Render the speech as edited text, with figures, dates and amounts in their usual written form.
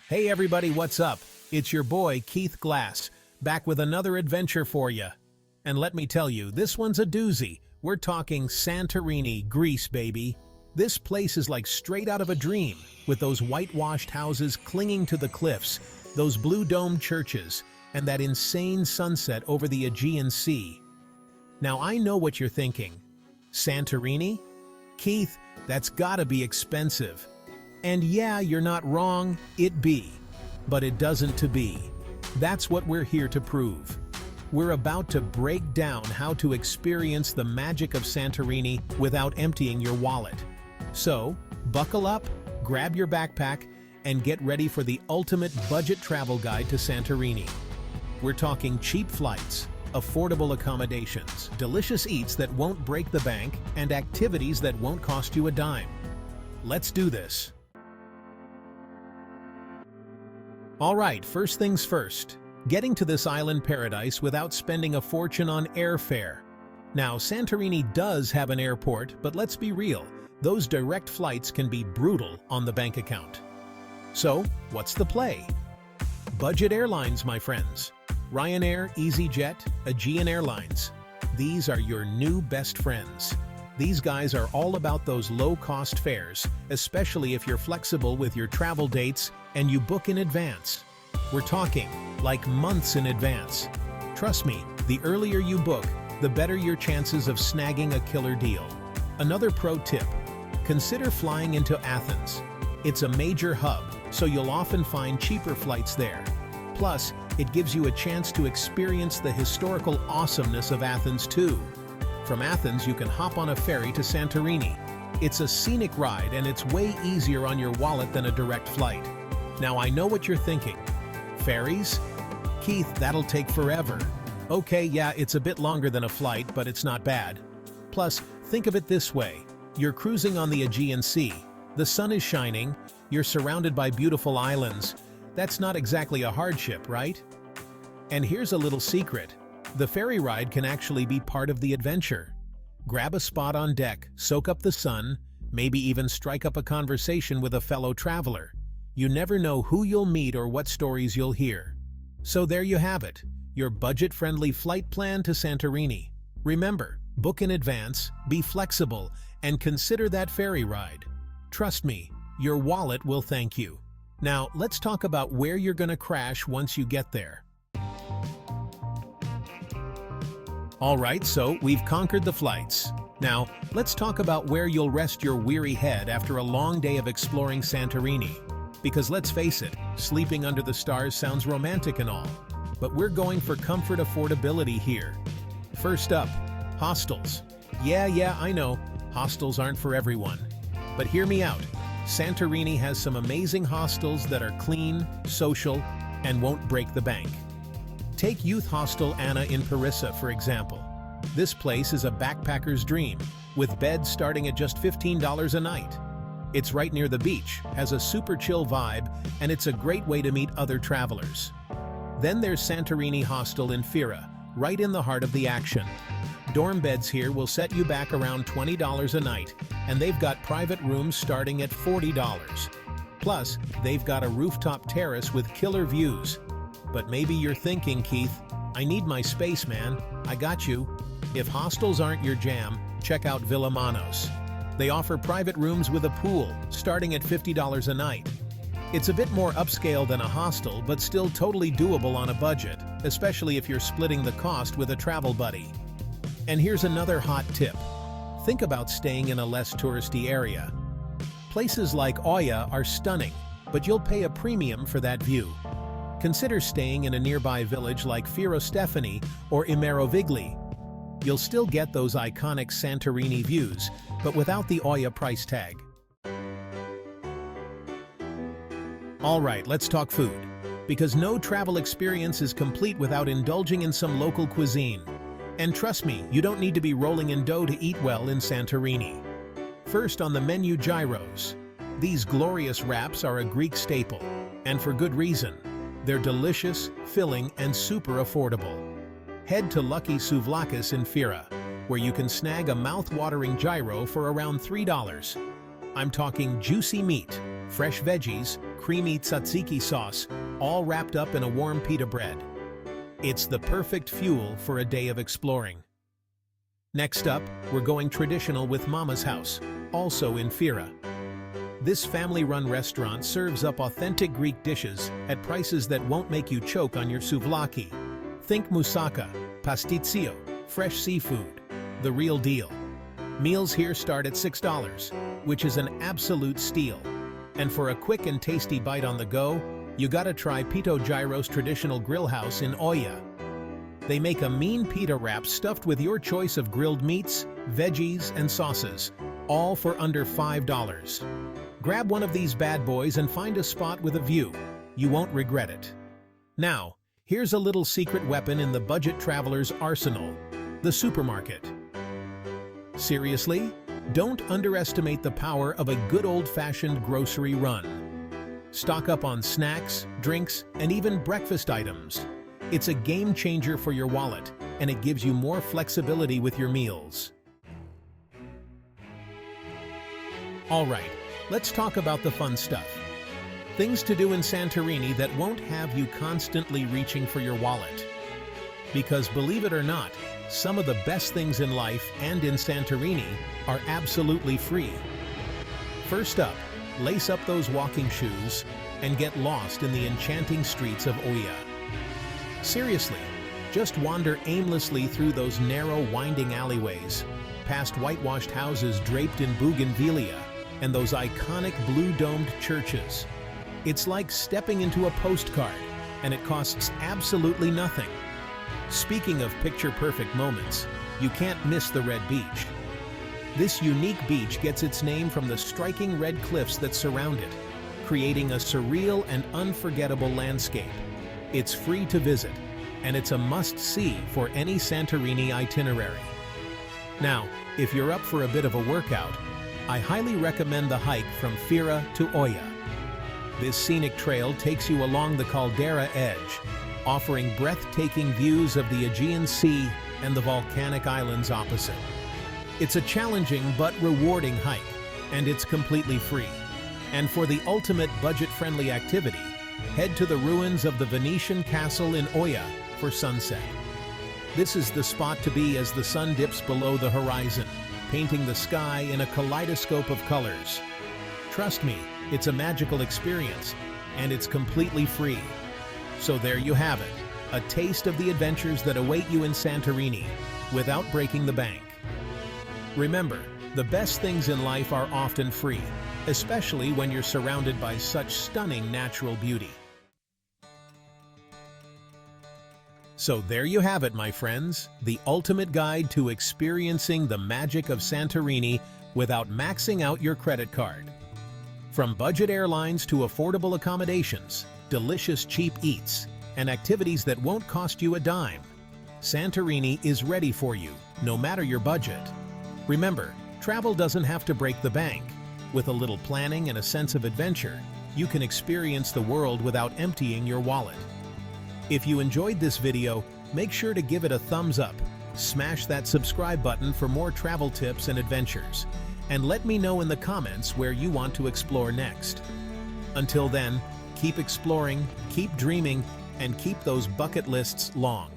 Hey everybody, what's up? It's your boy Keith Glass, back with another adventure for you. And let me tell you, this one's a doozy. We're talking Santorini, Greece, baby. This place is like straight out of a dream, with those whitewashed houses clinging to the cliffs, those blue-domed churches, and that insane sunset over the Aegean Sea. Now I know what you're thinking. Santorini? Keith, that's gotta be expensive. And yeah, you're not wrong, it be. But it doesn't to be. That's what we're here to prove. We're about to break down how to experience the magic of Santorini without emptying your wallet. So, buckle up, grab your backpack, and get ready for the ultimate budget travel guide to Santorini. We're talking cheap flights, affordable accommodations, delicious eats that won't break the bank, and activities that won't cost you a dime. Let's do this. Alright, first things first. Getting to this island paradise without spending a fortune on airfare. Now, Santorini does have an airport, but let's be real, those direct flights can be brutal on the bank account. So, what's the play? Budget airlines, my friends. Ryanair, EasyJet, Aegean Airlines. These are your new best friends. These guys are all about those low-cost fares, especially if you're flexible with your travel dates and you book in advance. We're talking like months in advance. Trust me, the earlier you book, the better your chances of snagging a killer deal. Another pro tip, consider flying into Athens. It's a major hub, so you'll often find cheaper flights there. Plus, it gives you a chance to experience the historical awesomeness of Athens too. From Athens, you can hop on a ferry to Santorini. It's a scenic ride and it's way easier on your wallet than a direct flight. Now I know what you're thinking. Ferries? Keith, that'll take forever. Okay, yeah, it's a bit longer than a flight, but it's not bad. Plus, think of it this way. You're cruising on the Aegean Sea. The sun is shining. You're surrounded by beautiful islands. That's not exactly a hardship, right? And here's a little secret. The ferry ride can actually be part of the adventure. Grab a spot on deck, soak up the sun, maybe even strike up a conversation with a fellow traveler. You never know who you'll meet or what stories you'll hear. So there you have it, your budget-friendly flight plan to Santorini. Remember, book in advance, be flexible, and consider that ferry ride. Trust me, your wallet will thank you. Now, let's talk about where you're gonna crash once you get there. Alright, so we've conquered the flights. Now, let's talk about where you'll rest your weary head after a long day of exploring Santorini. Because let's face it, sleeping under the stars sounds romantic and all. But we're going for comfort affordability here. First up, hostels. Yeah, I know, hostels aren't for everyone. But hear me out. Santorini has some amazing hostels that are clean, social, and won't break the bank. Take Youth Hostel Anna in Parissa, for example. This place is a backpacker's dream, with beds starting at just $15 a night. It's right near the beach, has a super chill vibe, and it's a great way to meet other travelers. Then there's Santorini Hostel in Fira, right in the heart of the action. Dorm beds here will set you back around $20 a night, and they've got private rooms starting at $40. Plus, they've got a rooftop terrace with killer views. But maybe you're thinking, Keith, I need my space, man. I got you. If hostels aren't your jam, check out Villa Manos. They offer private rooms with a pool, starting at $50 a night. It's a bit more upscale than a hostel, but still totally doable on a budget, especially if you're splitting the cost with a travel buddy. And here's another hot tip. Think about staying in a less touristy area. Places like Oia are stunning, but you'll pay a premium for that view. Consider staying in a nearby village like Firo Stefani or Immerse. You'll still get those iconic Santorini views, but without the Oia price tag. Alright, let's talk food. Because no travel experience is complete without indulging in some local cuisine. And trust me, you don't need to be rolling in dough to eat well in Santorini. First on the menu, gyros. These glorious wraps are a Greek staple, and for good reason. They're delicious, filling, and super affordable. Head to Lucky Souvlakis in Fira, where you can snag a mouth-watering gyro for around $3. I'm talking juicy meat, fresh veggies, creamy tzatziki sauce, all wrapped up in a warm pita bread. It's the perfect fuel for a day of exploring. Next up, we're going traditional with Mama's House, also in Fira. This family-run restaurant serves up authentic Greek dishes at prices that won't make you choke on your souvlaki. Think moussaka, pasticcio, fresh seafood, the real deal. Meals here start at $6, which is an absolute steal. And for a quick and tasty bite on the go, you gotta try Pito Gyro's traditional grill house in Oia. They make a mean pita wrap stuffed with your choice of grilled meats, veggies, and sauces, all for under $5. Grab one of these bad boys and find a spot with a view. You won't regret it. Now, here's a little secret weapon in the budget traveler's arsenal: the supermarket. Seriously? Don't underestimate the power of a good old-fashioned grocery run. Stock up on snacks, drinks, and even breakfast items. It's a game changer for your wallet, and it gives you more flexibility with your meals. All right, let's talk about the fun stuff. Things to do in Santorini that won't have you constantly reaching for your wallet. Because believe it or not, some of the best things in life and in Santorini are absolutely free. First up, lace up those walking shoes and get lost in the enchanting streets of Oia. Seriously, just wander aimlessly through those narrow, winding alleyways, past whitewashed houses draped in bougainvillea, and those iconic blue-domed churches. It's like stepping into a postcard, and it costs absolutely nothing. Speaking of picture-perfect moments, you can't miss the Red Beach. This unique beach gets its name from the striking red cliffs that surround it, creating a surreal and unforgettable landscape. It's free to visit, and it's a must-see for any Santorini itinerary. Now, if you're up for a bit of a workout, I highly recommend the hike from Fira to Oia. This scenic trail takes you along the Caldera edge, offering breathtaking views of the Aegean Sea and the volcanic islands opposite. It's a challenging but rewarding hike, and it's completely free. And for the ultimate budget-friendly activity, head to the ruins of the Venetian castle in Oia for sunset. This is the spot to be as the sun dips below the horizon, painting the sky in a kaleidoscope of colors. Trust me, it's a magical experience, and it's completely free. So there you have it, a taste of the adventures that await you in Santorini, without breaking the bank. Remember, the best things in life are often free, especially when you're surrounded by such stunning natural beauty. So there you have it, my friends, the ultimate guide to experiencing the magic of Santorini without maxing out your credit card. From budget airlines to affordable accommodations, delicious cheap eats, and activities that won't cost you a dime, Santorini is ready for you, no matter your budget. Remember, travel doesn't have to break the bank. With a little planning and a sense of adventure, you can experience the world without emptying your wallet. If you enjoyed this video, make sure to give it a thumbs up, smash that subscribe button for more travel tips and adventures, and let me know in the comments where you want to explore next. Until then, keep exploring, keep dreaming, and keep those bucket lists long.